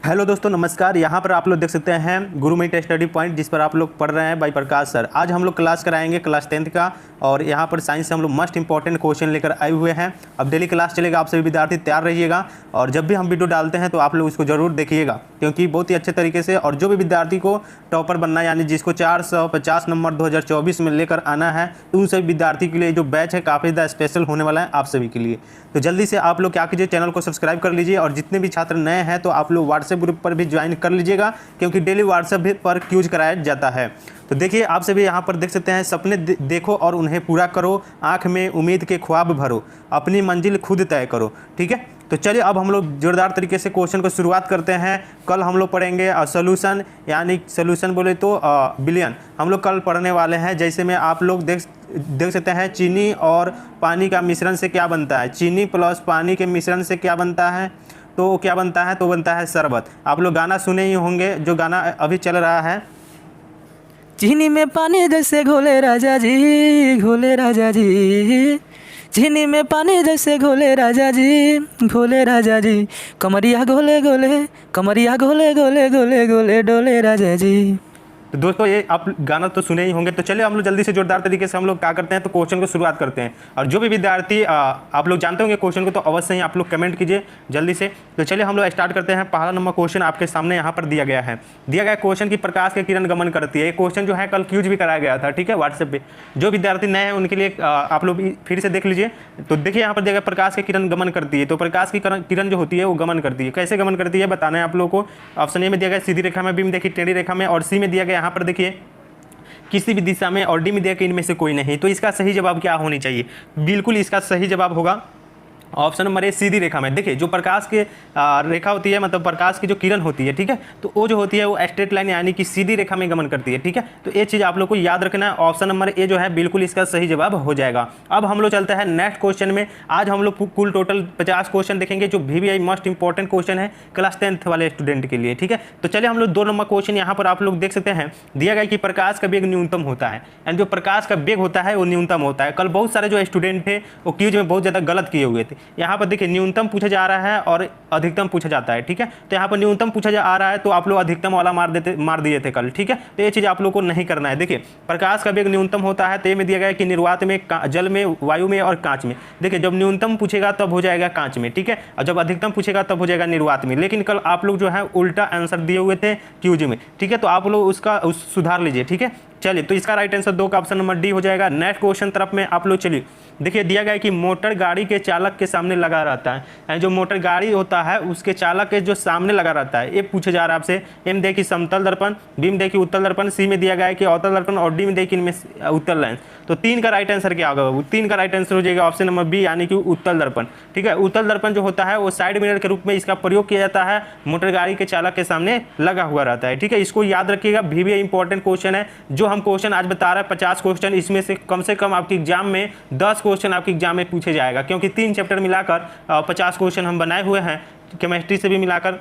Hello दोस्तों, नमस्कार। यहाँ पर आप लोग देख सकते हैं गुरु मिट स्टडी पॉइंट, जिस पर आप लोग पढ़ रहे हैं बाई प्रकाश सर। आज हम लोग क्लास कराएंगे क्लास 10th का, और यहाँ पर साइंस से हम लोग मस्ट इंपॉर्टेंट क्वेश्चन लेकर आए हुए हैं। अब डेली क्लास चलेगा, आप सभी विद्यार्थी तैयार रहिएगा, और जब भी हम वीडियो डालते हैं तो आप लोग इसको जरूर देखिएगा, क्योंकि बहुत ही अच्छे तरीके से। और जो भी विद्यार्थी को टॉपर बनना है, यानी जिसको 450 नंबर 2024 में लेकर आना है, तो उन सभी विद्यार्थी के लिए जो बैच है काफ़ी ज़्यादा स्पेशल होने वाला है आप सभी के लिए। तो जल्दी से आप लोग क्या कीजिए, चैनल को सब्सक्राइब कर लीजिए, और जितने भी छात्र नए हैं तो आप लोग व्हाट्सएप ग्रुप पर भी ज्वाइन कर लीजिएगा, क्योंकि डेली व्हाट्सएप पर क्यूज कराया जाता है। तो देखिए, आप सभी यहाँ पर देख सकते हैं, सपने देखो और उन्हें पूरा करो, आंख में उम्मीद के ख्वाब भरो, अपनी मंजिल खुद तय करो। ठीक है, तो चलिए अब हम लोग जोरदार तरीके से क्वेश्चन को शुरुआत करते हैं। कल हम लोग पढ़ेंगे सोल्यूशन, यानी सोल्यूशन बोले तो बिलियन हम लोग कल पढ़ने वाले हैं। जैसे में आप लोग देख सकते हैं, चीनी और पानी का मिश्रण से क्या बनता है। चीनी प्लस पानी के मिश्रण से क्या बनता है, तो क्या बनता है, तो बनता है शरबत। आप लोग गाना सुने ही होंगे, जो गाना अभी चल रहा है, चीनी में पानी जैसे घोले राजा जी, घोले राजा जी। चीनी में पानी जैसे घोले राजा जी, घोले राजा जी। कमरिया घोले घोले, कमरिया घोले घोले घोले घोले डोले राजा जी। तो दोस्तों ये आप गाना तो सुने ही होंगे। तो चलिए हम लोग जल्दी से जोरदार तरीके से हम लोग क्या करते हैं, तो क्वेश्चन को शुरुआत करते हैं। और जो भी विद्यार्थी आप लोग जानते होंगे क्वेश्चन को, तो अवश्य ही आप लोग कमेंट कीजिए जल्दी से। तो चलिए हम लोग स्टार्ट करते हैं। पहला नंबर क्वेश्चन आपके सामने यहाँ पर दिया गया है। दिया गया क्वेश्चन की प्रकाश के किरण गमन करती है। ये क्वेश्चन जो है कल क्यूज भी कराया गया था, ठीक है, व्हाट्सएप पे। जो विद्यार्थी नए हैं उनके लिए आप लोग फिर से देख लीजिए। तो देखिए यहाँ पर दिया गया प्रकाश के किरण गमन करती है। तो प्रकाश की किरण जो होती है वो गमन करती है। कैसे गमन करती है बताना है आप लोगों को। ऑप्शन ए में दिया गया सीधी रेखा में, बी में देखिए टेढ़ी रेखा में, और सी में दिया गया यहाँ पर देखिए किसी भी दिशा में, और डी में दिया कि इनमें से कोई नहीं। तो इसका सही जवाब क्या होनी चाहिए, बिल्कुल इसका सही जवाब होगा ऑप्शन नंबर ए, सीधी रेखा में। देखिए जो प्रकाश के रेखा होती है, मतलब प्रकाश की जो किरण होती है, ठीक है, तो वो जो होती है वो स्ट्रेट लाइन यानी कि सीधी रेखा में गमन करती है। ठीक है, तो ये चीज़ आप लोग को याद रखना है। ऑप्शन नंबर ए जो है बिल्कुल इसका सही जवाब हो जाएगा। अब हम लोग चलते हैं नेक्स्ट क्वेश्चन में। आज हम लोग कुल टोटल 50 क्वेश्चन देखेंगे, जो VVI मोस्ट इंपॉर्टेंट क्वेश्चन है क्लास 10th वाले स्टूडेंट के लिए। ठीक है, तो चलिए हम लोग 2 नंबर क्वेश्चन यहाँ पर आप लोग देख सकते हैं। दिया गया कि प्रकाश का वेग न्यूनतम होता है, यानी जो प्रकाश का वेग होता है वो न्यूनतम होता है। कल बहुत सारे जो स्टूडेंट थे वो क्यूज में बहुत ज़्यादा गलत किए हुए थे। यहाँ पर देखिए न्यूनतम पूछा जा रहा है और अधिकतम पूछा जाता है। ठीक है, तो यहाँ पर न्यूनतम पूछा जा आ रहा है, तो आप लोग अधिकतम वाला मार दिए थे कल। ठीक है, तो ये चीज़ आप लोग को नहीं करना है। देखिए प्रकाश का वेग न्यूनतम होता है, तो ये में दिया गया है कि निर्वात में, जल में, वायु में और कांच में। देखिए जब न्यूनतम पूछेगा तब हो जाएगा कांच में, ठीक है, और जब अधिकतम पूछेगा तब हो जाएगा निर्वात में। लेकिन कल आप लोग जो है उल्टा आंसर दिए हुए थे क्यूज में। ठीक है, तो आप लोग उसका सुधार लीजिए। ठीक है, चलिए तो इसका राइट आंसर 2 का ऑप्शन नंबर डी हो जाएगा। नेक्स्ट क्वेश्चन तरफ में आप लोग चलिए। देखिए दिया गया है कि मोटर गाड़ी के चालक के सामने लगा रहता है, यानी जो मोटर गाड़ी होता है उसके चालक के जो सामने लगा रहता है, ये पूछा जा रहा है आपसे। ए में देखिए समतल दर्पण, बी में देखिए उत्तल दर्पण, सी में दिया गया है कि अवतल दर्पण, और डी में देखिए इनमें उत्तल लेंस। तो 3 का राइट आंसर क्या होगा, 3 का राइट आंसर हो जाएगा ऑप्शन नंबर बी, यानी कि उत्तल दर्पण। ठीक है, उत्तल दर्पण जो होता है वो साइड मिरर के रूप में इसका प्रयोग किया जाता है, मोटर गाड़ी के चालक के सामने लगा हुआ रहता है। ठीक है, इसको याद रखिएगा, VVI इंपॉर्टेंट क्वेश्चन है। जो हम क्वेश्चन आज बता रहे हैं 50 क्वेश्चन, इसमें से कम आपके एग्जाम में 10 क्वेश्चन आपके एग्जाम में पूछे जाएगा, क्योंकि 3 चैप्टर मिलाकर 50 क्वेश्चन हम बनाए हुए हैं, केमिस्ट्री से भी मिलाकर।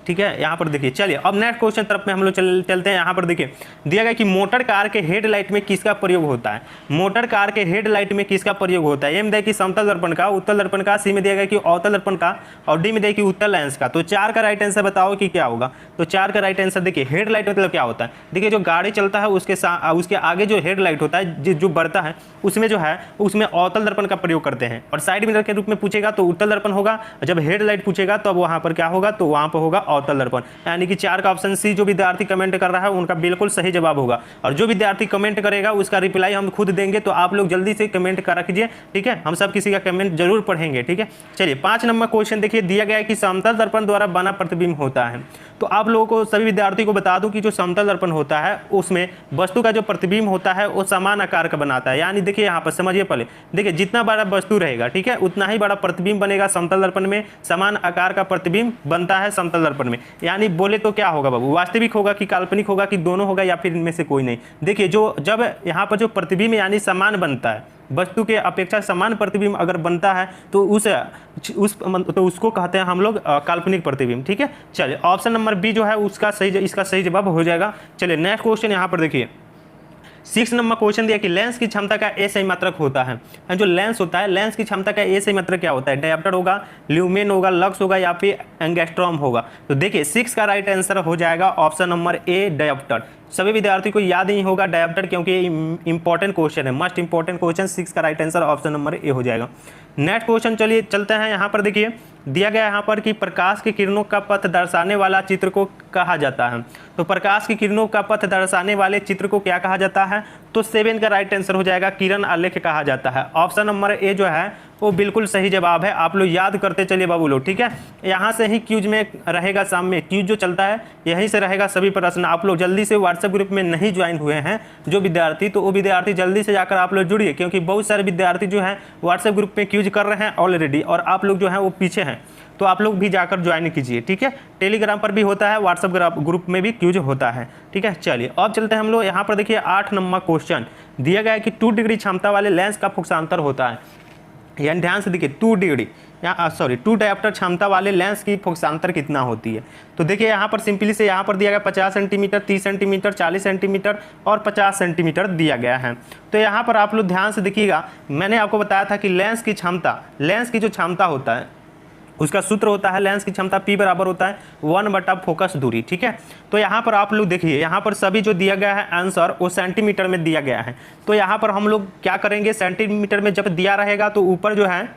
ठीक है, यहाँ पर देखिए। चलिए अब नेक्स्ट क्वेश्चन तरफ में हम लोग चलते हैं। यहाँ पर देखिए दिया गया कि मोटर कार के हेडलाइट में किसका प्रयोग होता है। मोटर कार के हेडलाइट में किसका प्रयोग होता है। ए में दिया कि समतल दर्पण का, उत्तल दर्पण का, सी में दिया गया कि अवतल दर्पण का, और डी में दिया कि उत्तल लेंस का। तो 4 का राइट आंसर बताओ कि क्या होगा। तो 4 का राइट आंसर देखिए, हेडलाइट मतलब क्या होता है। देखिए जो गाड़ी चलता है उसके आगे जो हेडलाइट होता है, जो बढ़ता है, उसमें जो है उसमें अवतल दर्पण का प्रयोग करते हैं। और साइड मिरर के रूप में पूछेगा तो उत्तल दर्पण होगा, जब हेडलाइट पूछेगा तब वहाँ पर क्या होगा, तो वहाँ पर होगा अवतल दर्पण। यानी कि 4 का ऑप्शन सी जो विद्यार्थी कमेंट कर रहा है उनका बिल्कुल सही जवाब होगा। और जो विद्यार्थी कमेंट करेगा उसका रिप्लाई हम खुद देंगे, तो आप लोग जल्दी से कमेंट कर रखिए। ठीक है, हम सब किसी का कमेंट जरूर पढ़ेंगे। ठीक है, चलिए 5 नंबर क्वेश्चन देखिए। दिया गया है कि समतल दर्पण द्वारा बना प्रतिबिंब होता है। तो आप लोगों को, सभी विद्यार्थी को बता दूं कि जो समतल दर्पण होता है उसमें वस्तु का जो प्रतिबिंब होता है वो समान आकार का बनाता है। यानी देखिए यहाँ पर समझिए पहले, देखिए जितना बड़ा वस्तु रहेगा, ठीक है, उतना ही बड़ा प्रतिबिंब बनेगा समतल दर्पण में। समान आकार का प्रतिबिंब बनता है समतल दर्पण में। यानी बोले तो क्या होगा बाबू, वास्तविक होगा कि काल्पनिक होगा कि दोनों होगा, या फिर इनमें से कोई नहीं। देखिए जब यहाँ पर जो प्रतिबिंब यानी समान बनता है, वस्तु के अपेक्षा समान प्रतिबिंब अगर बनता है तो उसको कहते हैं हम लोग काल्पनिक प्रतिबिंब। ठीक है, चलिए ऑप्शन नंबर बी जो है इसका सही जवाब हो जाएगा। चलिए नेक्स्ट क्वेश्चन यहाँ पर देखिए। 6 नंबर क्वेश्चन दिया कि लेंस की क्षमता का ए सही मात्रक होता है। जो लेंस होता है, लेंस की क्षमता का ए सही मात्रक क्या होता है? डायोप्टर होगा, ल्यूमेन होगा, लक्स होगा या फिर एंगस्ट्रॉम होगा। तो देखिए 6 का राइट आंसर हो जाएगा ऑप्शन नंबर ए, डायोप्टर। सभी विद्यार्थी को याद नहीं होगा डायोप्टर, क्योंकि ये इंपॉर्टेंट क्वेश्चन है, मस्ट इंपॉर्टेंट क्वेश्चन। 6 का right answer option number A हो जाएगा। नेक्स्ट क्वेश्चन चलिए चलते हैं। यहाँ पर देखिए दिया गया है यहाँ पर कि प्रकाश की किरणों का पथ दर्शाने वाला चित्र को कहा जाता है। तो प्रकाश की किरणों का पथ दर्शाने वाले चित्र को क्या कहा जाता है? तो 7 का राइट आंसर हो जाएगा किरण आलेख कहा जाता है। ऑप्शन नंबर ए जो है वो बिल्कुल सही जवाब है। आप लोग याद करते चलिए बाबू लोग, ठीक है। यहाँ से ही क्यूज में रहेगा, शाम में क्यूज जो चलता है यहीं से रहेगा सभी प्रश्न। आप लोग जल्दी से व्हाट्सएप ग्रुप में नहीं ज्वाइन हुए हैं जो विद्यार्थी, तो वो विद्यार्थी जल्दी से जाकर आप लोग जुड़िए, क्योंकि बहुत सारे विद्यार्थी जो हैं व्हाट्सएप ग्रुप में क्यूज कर रहे हैं ऑलरेडी, और आप लोग जो हैं वो पीछे हैं। तो आप लोग भी जाकर ज्वाइन कीजिए, ठीक है। टेलीग्राम पर भी होता है, व्हाट्सएप ग्रुप में भी क्यूज होता है, ठीक है। चलिए अब चलते हैं हम लोग। यहाँ पर देखिए 8 नंबर क्वेश्चन दिया गया है कि 2 डिग्री क्षमता वाले लेंस का फोकसांतर होता है। यानी ध्यान से देखिए 2 डिग्री 2 डायोप्टर क्षमता वाले लेंस की फोकसांतर कितना होती है। तो देखिए यहाँ पर सिंपली से यहाँ पर दिया गया 50 सेंटीमीटर, 30 सेंटीमीटर, 40 सेंटीमीटर और 50 सेंटीमीटर दिया गया है। तो यहाँ पर आप लोग ध्यान से देखिएगा, मैंने आपको बताया था कि लेंस की जो क्षमता होता है उसका सूत्र होता है, लेंस की क्षमता P बराबर होता है 1 फोकस दूरी, ठीक है। तो यहाँ पर आप लोग देखिए, यहाँ पर सभी जो दिया गया है आंसर वो सेंटीमीटर में दिया गया है। तो यहाँ पर हम लोग क्या करेंगे, सेंटीमीटर में जब दिया रहेगा तो ऊपर जो है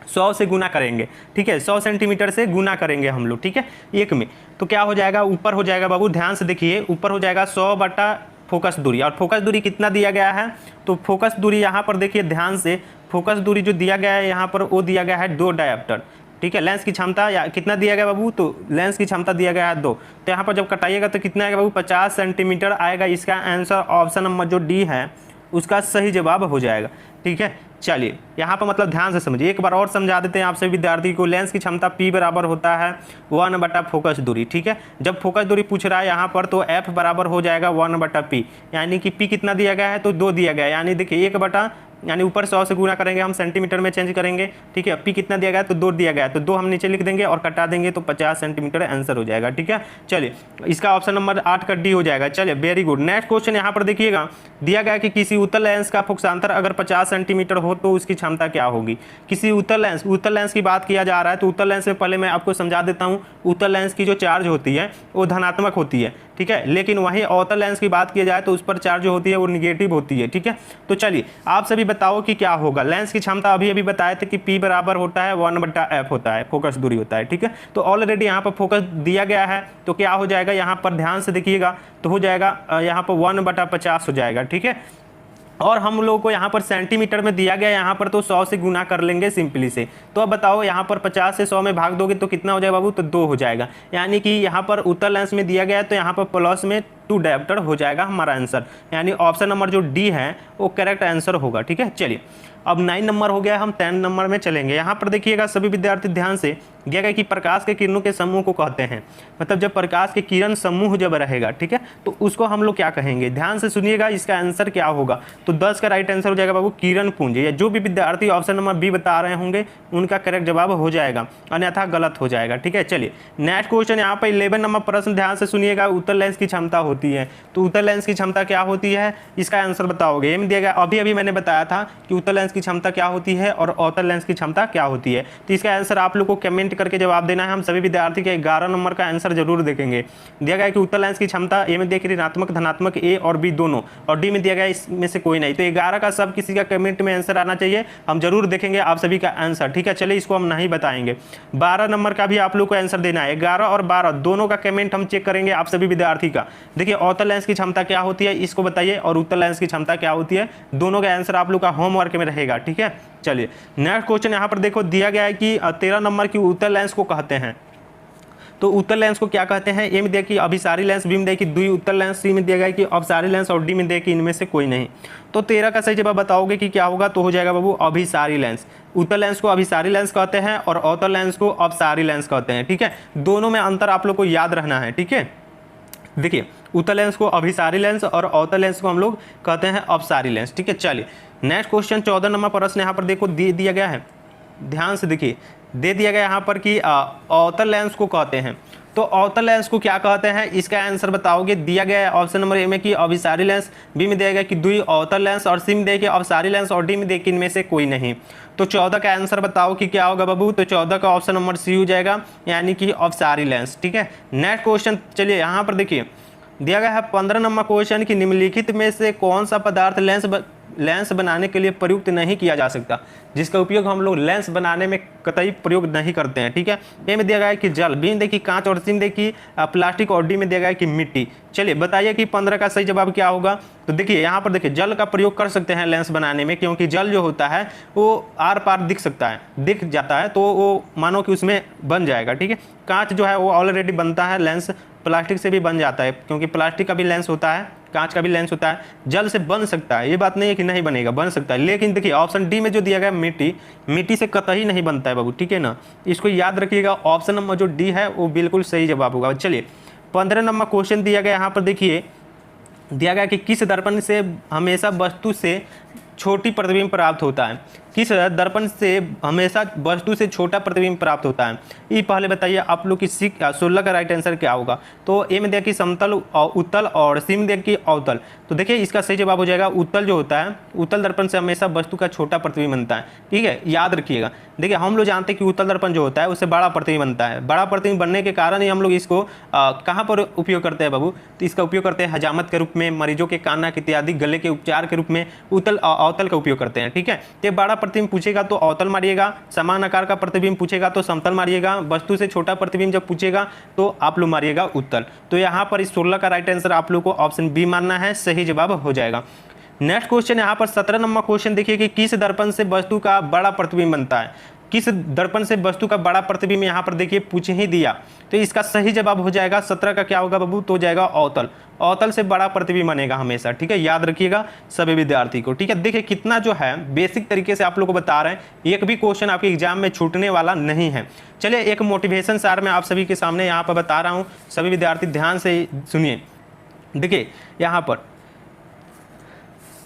100 से गुना करेंगे, ठीक है। 100 सेंटीमीटर से गुना करेंगे हम लोग, ठीक है, 1 में। तो क्या हो जाएगा, ऊपर हो जाएगा बाबू, ध्यान से देखिए, ऊपर हो जाएगा 100 फोकस दूरी। और फोकस दूरी कितना दिया गया है? तो फोकस दूरी यहाँ पर देखिए ध्यान से, फोकस दूरी जो दिया गया है यहाँ पर वो दिया गया है 2 डायोप्टर, ठीक है। लेंस की क्षमता या कितना दिया गया बाबू? तो लेंस की क्षमता दिया गया है 2। तो यहाँ पर जब कटाइएगा तो कितना आएगा बाबू? 50 सेंटीमीटर आएगा। इसका आंसर ऑप्शन नंबर जो डी है उसका सही जवाब हो जाएगा, ठीक है। चलिए यहाँ पर मतलब ध्यान से समझिए, एक बार और समझा देते हैं आप सभी विद्यार्थी को। लेंस की क्षमता P बराबर होता है 1 फोकस दूरी, ठीक है। जब फोकस दूरी पूछ रहा है यहाँ पर तो F बराबर हो जाएगा 1 P, यानी कि P कितना दिया गया है? तो 2 दिया गया है। यानी देखिए 1 यानी ऊपर 100 से गुना करेंगे, हम सेंटीमीटर में चेंज करेंगे, ठीक है। P कितना दिया गया है? तो 2 दिया गया है, तो 2 हम नीचे लिख देंगे और कटा देंगे तो 50 सेंटीमीटर आंसर हो जाएगा, ठीक है। चलिए इसका ऑप्शन नंबर 8 का डी हो जाएगा। चलिए वेरी गुड। नेक्स्ट क्वेश्चन यहाँ पर देखिएगा, दिया गया है कि किसी उत्तल लेंस का फोकसांतर अगर 50 सेंटीमीटर हो तो उसकी क्षमता क्या होगी। किसी उत्तल लेंस की बात किया जा रहा है। तो उत्तल लेंस में पहले मैं आपको समझा देता हूँ, उत्तल लेंस की जो चार्ज होती है वो धनात्मक होती है, ठीक है। लेकिन वहीं अवतल लेंस की बात की जाए तो उस पर चार्ज जो होती है वो निगेटिव होती है, ठीक है। तो चलिए आप सभी बताओ कि क्या होगा। लेंस की क्षमता अभी बताए थे कि P बराबर होता है 1/F होता है, फोकस दूरी होता है, ठीक है। तो ऑलरेडी यहाँ पर फोकस दिया गया है, तो क्या हो जाएगा यहाँ पर ध्यान से देखिएगा, तो हो जाएगा यहाँ पर 1/50 हो जाएगा, ठीक है। और हम लोगों को यहाँ पर सेंटीमीटर में दिया गया, यहाँ पर तो 100 से गुना कर लेंगे सिंपली से। तो अब बताओ यहाँ पर 50 से 100 में भाग दोगे तो कितना हो जाएगा बाबू? तो 2 हो जाएगा। यानी कि यहाँ पर उत्तल लेंस में दिया गया है तो यहाँ पर प्लस में 2 डायोप्टर हो जाएगा हमारा आंसर। यानी ऑप्शन नंबर जो डी है वो करेक्ट आंसर होगा, ठीक है। चलिए अब 9 नंबर हो गया, हम 10 नंबर में चलेंगे। यहाँ पर देखिएगा सभी विद्यार्थी ध्यान से, दिया गया कि प्रकाश के किरणों के समूह को कहते हैं। मतलब जब प्रकाश के किरण समूह जब रहेगा, ठीक है, तो उसको हम लोग क्या कहेंगे? ध्यान से सुनिएगा, इसका आंसर क्या होगा। तो 10 का राइट आंसर हो जाएगा बाबू किरण पुंज। या जो भी विद्यार्थी ऑप्शन नंबर बी बता रहे होंगे उनका करेक्ट जवाब हो जाएगा, अन्यथा गलत हो जाएगा, ठीक है। चलिए नेक्स्ट क्वेश्चन यहाँ पर 11 नंबर प्रश्न, ध्यान से सुनिएगा। उत्तल लेंस की क्षमता होती है, तो उत्तल लेंस की क्षमता क्या होती है, इसका आंसर बताओगे। ये दिया गया, अभी मैंने बताया था कि उत्तल लेंस की क्षमता क्या होती है और अवतल लेंस की क्षमता क्या होती है। तो इसका आंसर आप लोग को कमेंट करके जवाब देना है। हम सभी विद्यार्थी के 11 नंबर का आंसर जरूर देखेंगे। दिया गया कि उत्तल लेंस की क्षमता ए में देखिए ऋणात्मक धनात्मक ए और बी दोनों, और डी में दिया गया इसमें से कोई नहीं। तो 11 का सब किसी का कमेंट में आंसर आना चाहिए, हम जरूर देखेंगे आप सभी का आंसर, ठीक है। चलिए इसको हम नहीं बताएंगे। 12 नंबर का भी आप लोग को आंसर देना है। 11 और 12 दोनों का कमेंट हम चेक करेंगे आप सभी विद्यार्थी का। देखिए अवतल लेंस की क्षमता क्या होती है इसको बताइए, और उत्तल लेंस की क्षमता क्या होती है, दोनों का आंसर आप लोग का होमवर्क में रहेगा, ठीक है। चलिए नेक्स्ट क्वेश्चन यहाँ पर देखो, दिया गया है कि 13 नंबर की उत्तल लेंस को कहते हैं। तो उत्तल लेंस को क्या कहते हैं? ए में दिया कि अभिसारी लेंस, बी में दिया कि द्वि उत्तल लेंस, सी में दिया गया कि अपसारी लेंस, और डी में दिया कि इनमें से कोई नहीं। तो 13 का सही जवाब बताओगे कि क्या होगा, तो हो जाएगा बाबू अभिसारी लेंस। उत्तल लेंस को अभिसारी लेंस कहते हैं और अवतल लेंस को अपसारी लेंस कहते हैं, ठीक है। दोनों में अंतर आप लोग को याद रखना है, ठीक है। देखिए उत्तल लेंस को अभिसारी लेंस और अवतल लेंस को हम लोग कहते हैं अपसारी लेंस, ठीक है। चलिए नेक्स्ट क्वेश्चन 14 नंबर प्रश्न यहाँ पर देखो दिया गया है, ध्यान से देखिए, दे दिया गया यहाँ पर कि अवतल लेंस को कहते हैं। तो अवतल लेंस को क्या कहते हैं, इसका आंसर बताओगे। दिया गया है ऑप्शन नंबर ए में कि अभिसारी लेंस, बी में दिया गया कि द्वि अवतल लेंस और सी में दिया गया अभिसारी लेंस और डी में दिया कि इनमें से कोई नहीं। तो 14 का आंसर बताओ कि क्या होगा बाबू। तो 14 का ऑप्शन नंबर सी हो जाएगा, यानी कि अभिसारी लेंस। ठीक है, नेक्स्ट क्वेश्चन चलिए यहाँ पर देखिए दिया गया है 15 नंबर क्वेश्चन कि निम्नलिखित में से कौन सा पदार्थ लेंस बनाने के लिए प्रयुक्त नहीं किया जा सकता, जिसका उपयोग हम लोग लेंस बनाने में कतई प्रयोग नहीं करते हैं। ठीक है, ए में दिया गया है कि जल, बी में देखिए कांच और सी में देखिए प्लास्टिक और डी में दिया गया है कि मिट्टी। चलिए बताइए कि 15 का सही जवाब क्या होगा। तो देखिए यहाँ पर देखिए जल का प्रयोग कर सकते हैं लेंस बनाने में, क्योंकि जल जो होता है वो आर पार दिख सकता है, दिख जाता है, तो वो मानो कि उसमें बन जाएगा। ठीक है, कांच जो है वो ऑलरेडी बनता है, लेंस प्लास्टिक से भी बन जाता है, क्योंकि प्लास्टिक का भी लेंस होता है, कांच का भी लेंस होता है, जल से बन सकता है, ये बात नहीं है कि नहीं बनेगा, बन सकता है। लेकिन देखिए ऑप्शन डी में जो दिया गया मिट्टी, मिट्टी से कतई नहीं बनता है बाबू। ठीक है ना, इसको याद रखिएगा, ऑप्शन नंबर जो डी है वो बिल्कुल सही जवाब होगा। चलिए 15 नंबर क्वेश्चन दिया गया यहाँ पर देखिए, दिया गया कि किस दर्पण से हमेशा वस्तु से छोटी प्रतिबिंब प्राप्त होता है, किस दर्पण से हमेशा वस्तु से छोटा प्रतिबिंब प्राप्त होता है। ये पहले बताइए आप लोग की 16 का राइट आंसर क्या होगा। तो ए में दिया कि समतल उत्तल और सी में दिया कि अवतल। तो देखिए इसका सही जवाब हो जाएगा उत्तल जो होता है, उत्तल दर्पण से हमेशा वस्तु का छोटा प्रतिबिंब बनता है। ठीक है, याद रखिएगा। देखिए हम लोग जानते हैं कि उत्तल दर्पण जो होता है उससे बड़ा प्रतिबिंब बनता है, बड़ा प्रतिबिंब बनने के कारण ही हम लोग इसको कहाँ पर उपयोग करते हैं बाबू। तो इसका उपयोग करते हैं हजामत के रूप में, मरीजों के कान नाक इत्यादि गले के उपचार के रूप में अवतल का उपयोग करते हैं। ठीक है, तो बड़ा प्रतिबिंब पूछेगा तो अवतल मारिएगा, समान आकार का प्रतिबिंब पूछेगा तो समतल मारिएगा, वस्तु से छोटा प्रतिबिंब जब पूछेगा तो आप लोग मारिएगा उत्तल। तो यहाँ पर इस 16 का राइट आंसर आप लोग को ऑप्शन बी मानना है, सही जवाब हो जाएगा। नेक्स्ट क्वेश्चन यहाँ पर 17 नंबर क्वेश्चन देखिए कि किस दर्पण से वस्तु का बड़ा प्रतिबिंब बनता है, किस दर्पण से वस्तु का बड़ा प्रतिबिंब यहाँ पर देखिए पूछ ही दिया। तो इसका सही जवाब हो जाएगा 17 का क्या होगा बाबू, तो हो जाएगा अवतल। अवतल से बड़ा प्रतिबिंब बनेगा हमेशा। ठीक है, याद रखिएगा सभी विद्यार्थी को। ठीक है, देखिए कितना जो है बेसिक तरीके से आप लोग को बता रहे हैं, एक भी क्वेश्चन आपके एग्जाम में छूटने वाला नहीं है। चलिए एक मोटिवेशन सार मैं आप सभी के सामने यहाँ पर बता रहा हूँ, सभी विद्यार्थी ध्यान से सुनिए। देखिए यहाँ पर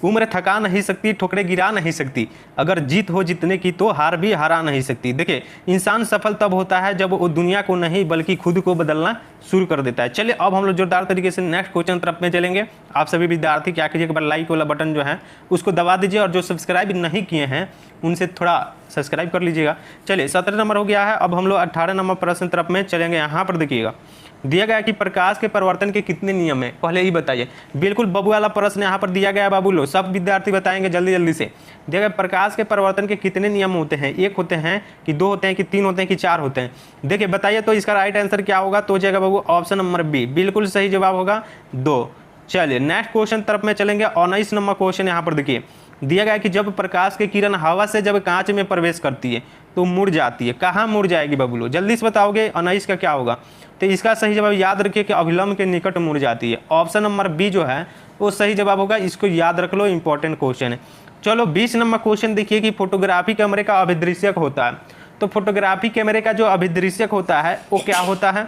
उम्र थका नहीं सकती, ठोकरें गिरा नहीं सकती, अगर जीत हो जीतने की तो हार भी हरा नहीं सकती। देखिए इंसान सफल तब होता है जब वो दुनिया को नहीं बल्कि खुद को बदलना शुरू कर देता है। चलिए अब हम लोग जोरदार तरीके से नेक्स्ट क्वेश्चन तरफ में चलेंगे। आप सभी विद्यार्थी क्या कीजिए, एक बार लाइक वाला बटन जो है उसको दबा दीजिए, और जो सब्सक्राइब नहीं किए हैं उनसे थोड़ा सब्सक्राइब कर लीजिएगा। चलिए 17 नंबर हो गया है, अब हम लोग 18 नंबर प्रश्न तरफ में चलेंगे। यहाँ पर देखिएगा दिया गया कि प्रकाश के परिवर्तन के कितने नियम हैं, पहले ही बताइए। बिल्कुल बबू वाला प्रश्न यहाँ पर दिया गया है बाबू लोग, सब विद्यार्थी बताएंगे जल्दी जल्दी से। दिया गया प्रकाश के परिवर्तन के कितने नियम होते हैं, एक होते हैं कि दो होते हैं कि तीन होते हैं कि चार होते हैं। देखिए बताइए तो इसका राइट आंसर क्या होगा, तो हो जाएगा बाबू ऑप्शन नंबर बी, बिल्कुल सही जवाब होगा 2। चलिए नेक्स्ट क्वेश्चन तरफ में चलेंगे। 19 नंबर क्वेश्चन यहाँ पर देखिए दिया गया कि जब प्रकाश की किरण हवा से जब कांच में प्रवेश करती है तो मुड़ जाती है, कहाँ मुड़ जाएगी बाबू लोग, जल्दी से बताओगे 19 का क्या होगा। तो इसका सही जवाब याद रखिए कि अभिलंब के निकट मुड़ जाती है, ऑप्शन नंबर बी जो है वो सही जवाब होगा, इसको याद रख लो, इंपॉर्टेंट क्वेश्चन है। चलो 20 नंबर क्वेश्चन देखिए कि फोटोग्राफी कैमरे का अभिदृश्यक होता है। तो फोटोग्राफी कैमरे का जो अभिदृश्यक होता है वो क्या होता है,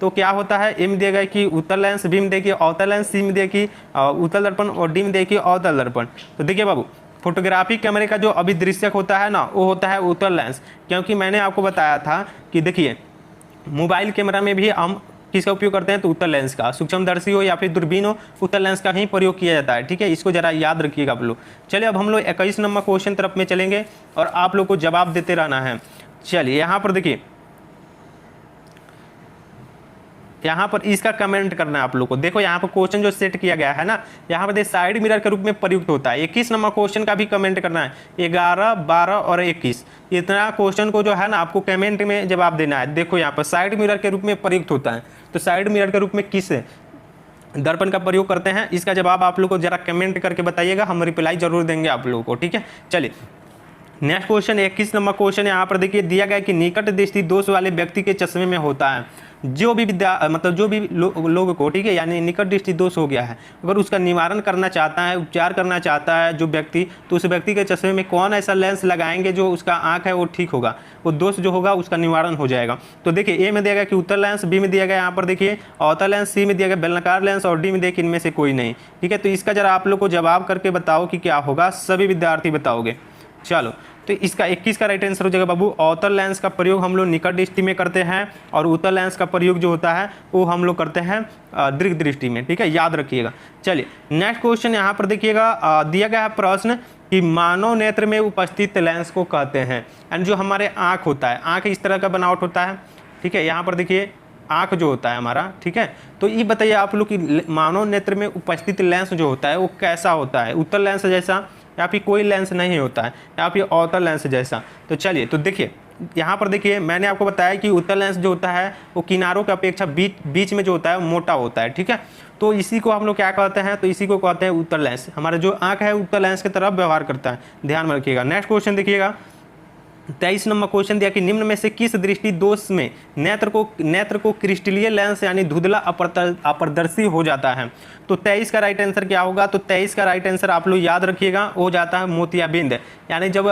तो क्या होता है, ए में दिया गया कि उत्तल लेंस, बी में देखिए अवतल लेंस, सी में देखिए उत्तल दर्पण और डी में देखिए अवतल दर्पण। तो देखिए बाबू फोटोग्राफी कैमरे का जो अभिदृश्यक होता है ना वो होता है उत्तल लेंस, क्योंकि मैंने आपको बताया था कि देखिए मोबाइल कैमरा में भी हम किसका उपयोग करते हैं, तो उत्तल लेंस का, सूक्ष्मदर्शी हो या फिर दूरबीन हो, उत्तल लेंस का ही प्रयोग किया जाता है। ठीक है, इसको जरा याद रखिएगा आप लोग। चलिए अब हम लोग 21 नंबर क्वेश्चन तरफ में चलेंगे और आप लोग को जवाब देते रहना है। चलिए यहाँ पर देखिए, यहाँ पर इसका कमेंट करना है आप लोग को। देखो यहाँ पर क्वेश्चन जो सेट किया गया है ना, यहाँ पर देखिए साइड मिरर के रूप में प्रयुक्त होता है। 21 नंबर क्वेश्चन का भी कमेंट करना है, 11, 12 और 21, इतना क्वेश्चन को जो है ना आपको कमेंट में जवाब देना है। देखो यहाँ पर साइड मिरर के रूप में प्रयुक्त होता है, तो साइड मिरर के रूप में किस दर्पण का प्रयोग करते हैं, इसका जवाब आप लोग को जरा कमेंट करके बताइएगा, हम रिप्लाई जरूर देंगे आप लोगों को। ठीक है, चलिए नेक्स्ट क्वेश्चन 21 नंबर क्वेश्चन यहाँ पर देखिए दिया गया कि निकट दृष्टि दोष वाले व्यक्ति के चश्मे में होता है जो भी जो भी लोग को, ठीक है, यानी निकट दृष्टि दोष हो गया है, अगर उसका निवारण करना चाहता है, उपचार करना चाहता है जो व्यक्ति, तो उस व्यक्ति के चश्मे में कौन ऐसा लेंस लगाएंगे जो उसका आंख है वो ठीक होगा, वो दोष जो होगा उसका निवारण हो जाएगा। तो देखिए ए में दिया गया कि उत्तल लेंस, बी में दिया गया यहाँ पर देखिए अवतल लेंस, सी में दिया गया बेलनाकार लेंस और डी में देखिए इनमें से कोई नहीं। ठीक है, तो इसका जरा आप लोग को जवाब करके बताओ कि क्या होगा, सभी विद्यार्थी बताओगे। चलो तो इसका 21 का राइट आंसर हो जाएगा बाबू, अवतल लेंस का प्रयोग हम लोग निकट दृष्टि में करते हैं और उत्तल लेंस का प्रयोग जो होता है वो हम लोग करते हैं दीर्घ दृष्टि में, ठीक है, याद रखिएगा। चलिए नेक्स्ट क्वेश्चन यहाँ पर देखिएगा, दिया गया है प्रश्न कि मानव नेत्र में उपस्थित लेंस को कहते हैं, एंड जो हमारे आँख होता है, आँख इस तरह का बनावट होता है, ठीक है, यहाँ पर देखिए आँख जो होता है हमारा, ठीक है, तो ये बताइए आप लोग कि मानव नेत्र में उपस्थित लेंस जो होता है वो कैसा होता है, उत्तल लेंस जैसा या फिर कोई लेंस नहीं होता है या फिर अवतल लेंस जैसा। तो चलिए तो देखिए यहाँ पर देखिए मैंने आपको बताया कि उत्तल लेंस जो होता है वो किनारों की अपेक्षा बीच में जो होता है वो मोटा होता है, ठीक है, तो इसी को हम लोग क्या कहते हैं, तो इसी को कहते हैं उत्तल लेंस। हमारा जो आँख है उत्तल लेंस की तरफ व्यवहार करता है, ध्यान में रखिएगा। नेक्स्ट क्वेश्चन देखिएगा, 23 नंबर क्वेश्चन दिया कि निम्न में से किस दृष्टि दोष में नेत्र को क्रिस्टलीय लेंस यानी धुंधला अपारदर्शी हो जाता है। तो 23 का राइट आंसर क्या होगा, तो 23 का राइट आंसर आप लोग याद रखिएगा हो जाता है मोतियाबिंद, यानी जब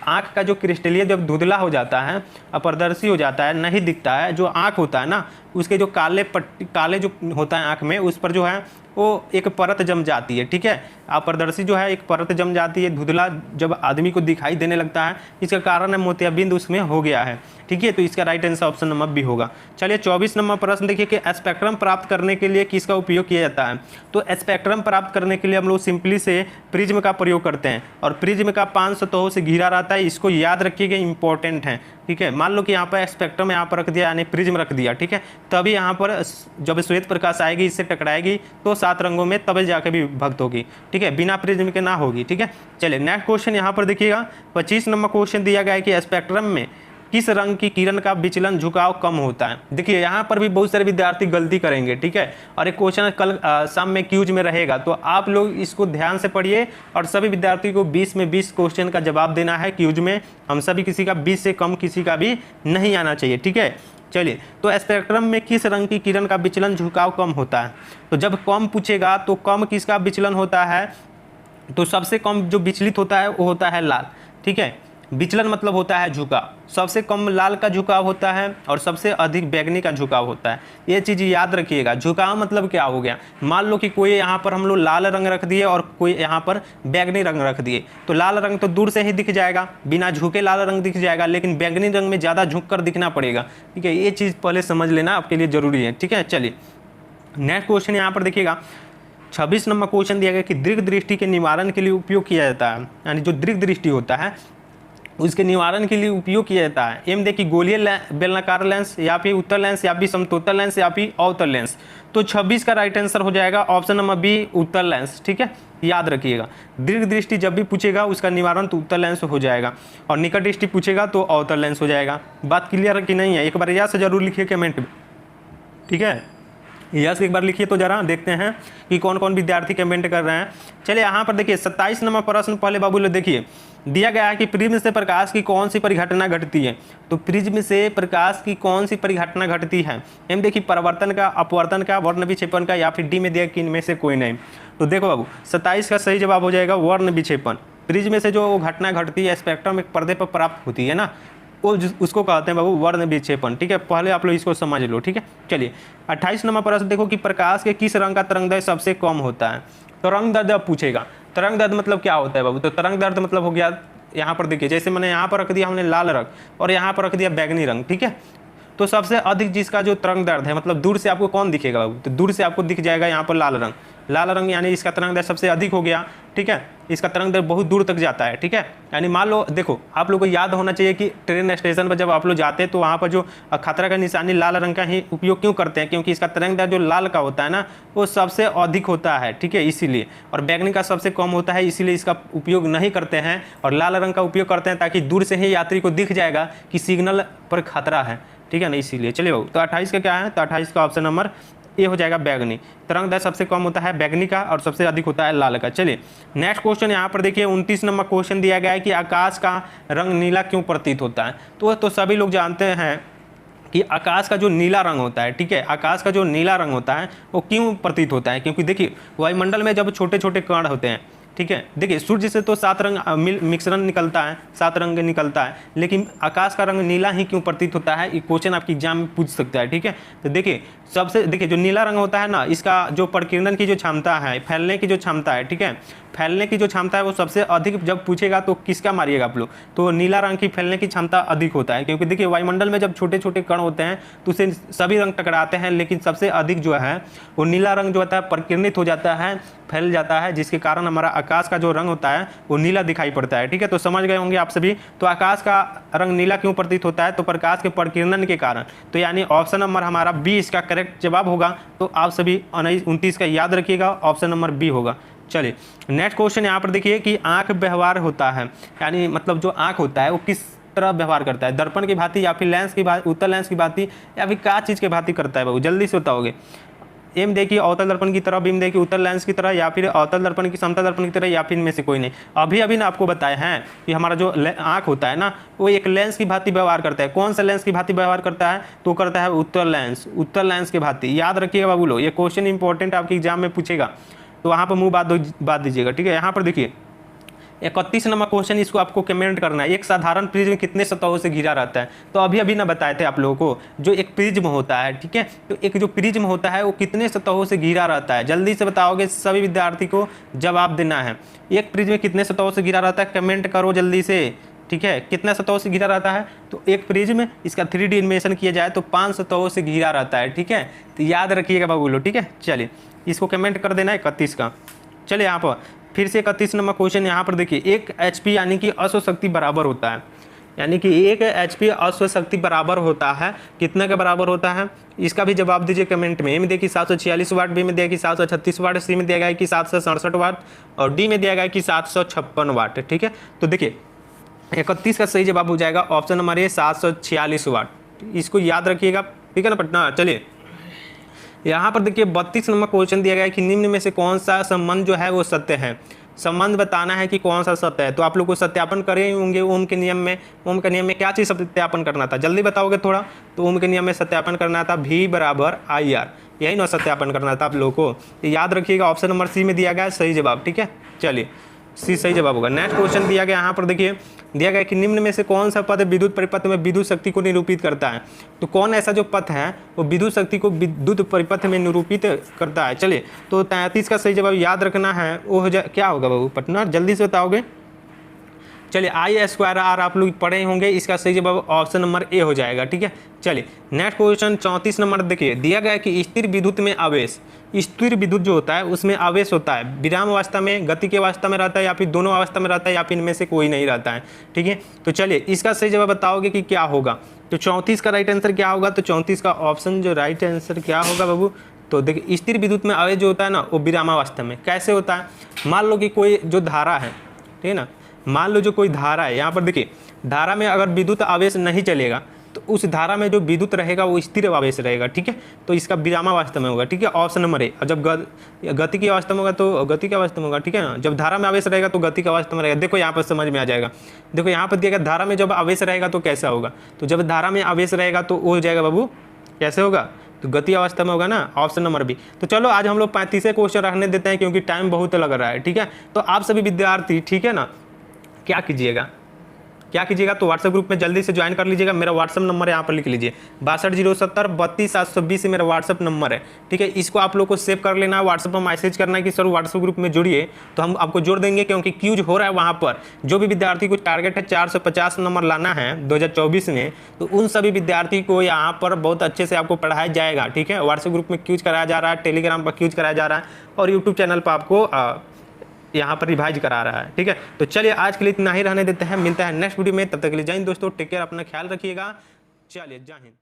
आँख का जो क्रिस्टलीय जब धुंधला हो जाता है, अपारदर्शी हो जाता है, नहीं दिखता है, जो आँख होता है ना उसके जो काले जो होता है आँख में उस पर जो है वो एक परत जम जाती है, ठीक है, अपारदर्शी जो है एक परत जम जाती है, धुंधला जब आदमी को दिखाई देने लगता है, इसका कारण है मोतियाबिंद उसमें हो गया है, ठीक है, तो इसका right answer option number B होगा। चलिए 24 नंबर प्रश्न देखिए कि स्पेक्ट्रम प्राप्त करने के लिए किसका उपयोग किया जाता है। तो स्पेक्ट्रम प्राप्त करने के लिए हम लोग सिंपली से प्रिज्म का प्रयोग करते हैं और प्रिज्म का 5 सतहों से घिरा रहता है, इसको याद रखिएगा, इंपॉर्टेंट है, ठीक है। मान लो कि यहाँ पर स्पेक्ट्रम यहाँ पर रख दिया यानी प्रिज्म रख दिया, ठीक है, तभी यहाँ पर जब श्वेत प्रकाश आएगी इससे टकराएगी तो 7 रंगों में तभी जाकर भी विभक्त होगी, ठीक है, बिना प्रिज्म के ना होगी, ठीक है। चलिए नेक्स्ट क्वेश्चन यहाँ पर देखिएगा, 25 नंबर क्वेश्चन दिया गया है कि स्पेक्ट्रम में किस रंग की किरण का विचलन झुकाव कम होता है। देखिए यहाँ पर भी बहुत सारे विद्यार्थी गलती करेंगे, ठीक है, और एक क्वेश्चन कल शाम में क्यूज में रहेगा, तो आप लोग इसको ध्यान से पढ़िए और सभी विद्यार्थी को 20 में 20 क्वेश्चन का जवाब देना है क्यूज में, हम सभी किसी का 20 से कम किसी का भी नहीं आना चाहिए, ठीक है। चलिए तो स्पेक्ट्रम में किस रंग की किरण का विचलन झुकाव कम होता है। तो जब कम पूछेगा तो कम किसका विचलन होता है, तो सबसे कम जो विचलित होता है वो होता है लाल, ठीक है, विचलन मतलब होता है झुकाव, सबसे कम लाल का झुकाव होता है और सबसे अधिक बैगनी का झुकाव होता है, ये चीज़ याद रखिएगा। झुकाव मतलब क्या हो गया, मान लो कि कोई यहाँ पर हम लोग लाल रंग रख दिए और कोई यहाँ पर बैगनी रंग रख दिए, तो लाल रंग तो दूर से ही दिख जाएगा, बिना झुके लाल रंग दिख जाएगा, लेकिन बैगनी रंग में ज़्यादा झुक कर दिखना पड़ेगा, ठीक है, ये चीज़ पहले समझ लेना आपके लिए ज़रूरी है, ठीक है। चलिए नेक्स्ट क्वेश्चन यहाँ पर देखिएगा, 26 नंबर क्वेश्चन दिया गया कि दीर्घ दृष्टि के निवारण के लिए उपयोग किया जाता है, यानी जो दीर्घ दृष्टि होता है उसके निवारण के लिए उपयोग किया जाता है। एम देखिए गोलीय बेलनाकार लेंस या फिर उत्तल लेंस या फिर समतोत्तल लेंस या फिर अवतल लेंस। तो 26 का राइट आंसर हो जाएगा ऑप्शन नंबर बी उत्तल लेंस, ठीक है, याद रखिएगा। दीर्घ दृष्टि जब भी पूछेगा उसका निवारण तो उत्तल लेंस हो जाएगा और निकट दृष्टि पूछेगा तो अवतल लेंस हो जाएगा। बात क्लियर है कि नहीं है, एक बार यस जरूर लिखिए कमेंट में, ठीक है, यस एक बार लिखिए तो जरा देखते हैं कि कौन कौन विद्यार्थी कमेंट कर रहे हैं। चलिए यहाँ पर देखिए 27 नंबर प्रश्न पहले बाबू लोग देखिए, दिया गया है कि प्रिज्म से प्रकाश की कौन सी परिघटना घटती है। तो प्रिज्म से प्रकाश की कौन सी परिघटना घटती है, हम देखिए परावर्तन का, अपवर्तन का, वर्ण विक्षेपण का या फिर डी में दिया कि इनमें से कोई नहीं। तो देखो बाबू 27 का सही जवाब हो जाएगा वर्ण विक्षेपण। प्रिज्म से जो घटना घटती है स्पेक्ट्रम एक पर्दे पर प्राप्त होती है ना, वो उसको कहते हैं बाबू वर्ण विक्षेपण, ठीक है, पहले आप लोग इसको समझ लो, ठीक है। चलिए 28 नंबर प्रश्न देखो कि प्रकाश के किस रंग का तरंगदैर्घ्य सबसे कम होता है। तरंग दैर्घ्य अब पूछेगा, तरंग दैर्घ्य मतलब क्या होता है बाबू, तो तरंग दैर्घ्य मतलब हो गया यहाँ पर देखिए, जैसे मैंने यहाँ पर रख दिया हमने लाल रंग और यहाँ पर रख दिया बैगनी रंग, ठीक है, तो सबसे अधिक जिसका जो तरंग दैर्घ्य है मतलब दूर से आपको कौन दिखेगा बाबू, तो दूर से आपको दिख जाएगा यहाँ पर लाल रंग, लाल रंग यानी इसका तरंग दैर्घ्य सबसे अधिक हो गया, ठीक है, इसका तरंग दैर्घ्य बहुत दूर तक जाता है, ठीक है। यानी मान लो देखो आप लोग को याद होना चाहिए कि ट्रेन स्टेशन पर जब आप लोग जाते हैं तो वहाँ पर जो खतरा का निशानी लाल रंग का ही उपयोग क्यों करते हैं, क्योंकि इसका तरंग दैर्घ्य जो लाल का होता है ना वो सबसे अधिक होता है, ठीक है, इसीलिए, और बैगनी का सबसे कम होता है, इसीलिए इसका उपयोग नहीं करते हैं और लाल रंग का उपयोग करते हैं ताकि दूर से ही यात्री को दिख जाएगा कि सिग्नल पर खतरा है, ठीक है ना, इसीलिए। चलिए बाबू तो 28 का क्या है, तो 28 का ऑप्शन नंबर ये हो जाएगा बैगनी। तरंग दैर्घ्य सबसे कम होता है बैगनी का और सबसे अधिक होता है लाल का। चलिए नेक्स्ट क्वेश्चन यहाँ पर देखिए 29 नंबर क्वेश्चन दिया गया है कि आकाश का रंग नीला क्यों प्रतीत होता है। तो सभी लोग जानते हैं कि आकाश का जो नीला रंग होता है, ठीक है, आकाश का जो नीला रंग होता है वो क्यों प्रतीत होता है, क्योंकि देखिए वायुमंडल में जब छोटे छोटे कण होते हैं, ठीक है। देखिए सूर्य से तो 7 रंग मिश्रण निकलता है, 7 रंग निकलता है, लेकिन आकाश का रंग नीला ही क्यों प्रतीत होता है, ये क्वेश्चन आपकी एग्जाम में पूछ सकता है। ठीक है, तो देखिए देखिए जो नीला रंग होता है ना, इसका जो प्रकीर्णन की जो क्षमता है, फैलने की जो क्षमता है, ठीक है, फैलने की जो क्षमता है वो सबसे अधिक जब पूछेगा तो किसका मारिएगा आप लोग, तो नीला रंग की फैलने की क्षमता अधिक होता है। क्योंकि देखिए वायुमंडल में जब छोटे छोटे कण होते हैं तो उसे सभी रंग टकराते हैं, लेकिन सबसे अधिक जो है वो नीला रंग जो होता है प्रकीर्णित हो जाता है, फैल जाता है, जिसके कारण हमारा आकाश का जो रंग होता है वो नीला दिखाई पड़ता है। ठीक है, तो समझ गए होंगे आप सभी। तो आकाश का रंग नीला क्यों प्रतीत होता है, तो प्रकाश के प्रकीर्णन के कारण। तो यानी ऑप्शन नंबर हमारा बी इसका करेक्ट जवाब होगा। तो आप सभी 29 का याद रखिएगा, ऑप्शन नंबर बी होगा। चलिए नेक्स्ट क्वेश्चन यहाँ पर देखिए कि आंख व्यवहार होता है, यानी मतलब जो आंख होता है वो किस तरह व्यवहार करता है, दर्पण की भांति या फिर लेंस की भांति, उत्तल लेंस की भांति, या फिर क्या चीज़ की भांति करता है बाबू, जल्दी से बताओगे। एम देखिए अवतल दर्पण की तरह, बीम देखिए उत्तल लेंस की तरह, या फिर अवतल दर्पण की समतल दर्पण की तरह, या फिर इनमें से कोई नहीं। अभी ना आपको बताए हैं कि हमारा जो आंख होता है ना वो एक लेंस की भांति व्यवहार करता है। कौन सा लेंस की भांति व्यवहार करता है, तो करता है उत्तल लेंस की भांति। याद रखिएगा बाबू लोग, ये क्वेश्चन इंपॉर्टेंट आपके एग्जाम में पूछेगा, तो वहाँ पर मुँह बात दीजिएगा। ठीक है, यहाँ पर देखिए 31 नंबर क्वेश्चन, इसको आपको कमेंट करना है। एक साधारण प्रिज्म कितने सतहों से घिरा रहता है, तो अभी ना बताए थे आप लोगों को, जो एक प्रिज्म होता है, ठीक है, तो एक जो प्रिज्म होता है वो कितने सतहों से घिरा रहता है, जल्दी से बताओगे, सभी विद्यार्थी को जवाब देना है। एक प्रिज्म कितने सतहों से घिरा रहता है, कमेंट करो जल्दी से। ठीक है, कितना सतहों से घिरा रहता है, तो एक प्रिज्म इसका 3D एनिमेशन किया जाए तो 5 सतहों से घिरा रहता है। ठीक है, तो याद रखिएगा बाबू लोग। ठीक है, चलिए इसको कमेंट कर देना 31 का। चलिए यहाँ पर फिर से 31 नंबर क्वेश्चन यहाँ पर देखिए, 1 HP यानी कि अश्व शक्ति बराबर होता है, यानी कि 1 HP अश्व शक्ति बराबर होता है, कितने का बराबर होता है, इसका भी जवाब दीजिए कमेंट में। ए में देखिए 746 वाट, बी में दिया कि 736 वाट, सी में दिया गया कि 767 वाट, और डी में दिया गया कि 756 वाट। ठीक है, तो देखिए 31 का सही जवाब हो जाएगा ऑप्शन नंबर ए 746 वाट। इसको याद रखिएगा, ठीक है ना पटना। चलिए यहाँ पर देखिए 32 नंबर क्वेश्चन दिया गया है कि निम्न में से कौन सा संबंध जो है वो सत्य है, संबंध बताना है कि कौन सा सत्य है। तो आप लोग को सत्यापन करे होंगे ओम के नियम में। ओम के नियम में क्या चीज़ सत्यापन करना था, जल्दी बताओगे थोड़ा। तो ओम के नियम में सत्यापन करना था V = IR, यही ना सत्यापन करना था आप लोगों को। तो याद रखिएगा ऑप्शन नंबर सी में दिया गया है सही जवाब। ठीक है, चलिए सी सही जवाब होगा। नेक्स्ट क्वेश्चन दिया गया यहाँ पर देखिए, दिया गया कि निम्न में से कौन सा पद विद्युत परिपथ में विद्युत शक्ति को निरूपित करता है। तो कौन ऐसा जो पथ है वो विद्युत शक्ति को विद्युत परिपथ में निरूपित करता है। चलिए तो 33 का सही जवाब याद रखना है, वो क्या होगा बाबू पटना, जल्दी से बताओगे। चलिए I² आप लोग पढ़े होंगे, इसका सही जवाब ऑप्शन नंबर ए हो जाएगा। ठीक है, चलिए नेक्स्ट क्वेश्चन 34 नंबर देखिए, दिया गया है कि स्थिर विद्युत में आवेश, स्थिर विद्युत जो होता है उसमें आवेश होता है, विराम अवस्था में, गति की अवस्था में रहता है, या फिर दोनों अवस्था में रहता है, या फिर इनमें से कोई नहीं रहता है। ठीक है, तो चलिए इसका सही जवाब बताओगे कि क्या होगा। तो 34 का राइट आंसर क्या होगा, तो 34 का ऑप्शन जो राइट आंसर क्या होगा बाबू, तो देखिए स्थिर विद्युत में आवेश जो होता है ना वो विरामावस्था में। कैसे होता है, मान लो कि कोई जो धारा है, ठीक है ना, मान लो जो कोई धारा है, यहाँ पर देखिए धारा में अगर विद्युत आवेश नहीं चलेगा तो उस धारा में जो विद्युत रहेगा वो स्थिर आवेश रहेगा। ठीक है, तो इसका विरामावस्था में होगा। ठीक है, ऑप्शन नंबर ए। और जब गति की अवस्था में होगा तो गति की अवस्था में होगा। ठीक है ना, जब धारा में आवेश रहेगा तो गति की अवस्था में रहेगा। देखो यहाँ पर समझ में आ जाएगा। देखो यहाँ पर दिया गया धारा में जब आवेश रहेगा तो कैसा होगा, तो जब धारा में आवेश रहेगा तो वो हो जाएगा बाबू, कैसे होगा, तो गति अवस्था में होगा ना, ऑप्शन नंबर बी। तो चलो आज हम लोग 35 क्वेश्चन रखने देते हैं क्योंकि टाइम बहुत लग रहा है। ठीक है, तो आप सभी विद्यार्थी, ठीक है ना, क्या कीजिएगा तो व्हाट्सएप ग्रुप में जल्दी से ज्वाइन कर लीजिएगा। मेरा व्हाट्सएप नंबर यहाँ पर लिख लीजिए 6207 32 मेरा व्हाट्सएप नंबर है। ठीक है, इसको आप लोग को सेव कर लेना है, व्हाट्सएप पर मैसेज करना है कि सर व्हाट्सएप ग्रुप में जुड़िए, तो हम आपको जोड़ देंगे। क्योंकि क्यूज हो रहा है वहाँ पर, जो भी विद्यार्थी को टारगेट है 450 नंबर लाना है 2024 में, तो उन सभी विद्यार्थी को यहाँ पर बहुत अच्छे से आपको पढ़ाया जाएगा। ठीक है, व्हाट्सएप ग्रुप में क्यूज कराया जा रहा है, टेलीग्राम पर क्यूज कराया जा रहा है, और यूट्यूब चैनल पर आपको यहाँ पर रिवाइज करा रहा है। ठीक है, तो चलिए आज के लिए इतना ही रहने देते हैं, मिलता है नेक्स्ट वीडियो में। तब तक के लिए जय हिंद दोस्तों, टेक केयर, अपना ख्याल रखिएगा। चलिए जय हिंद।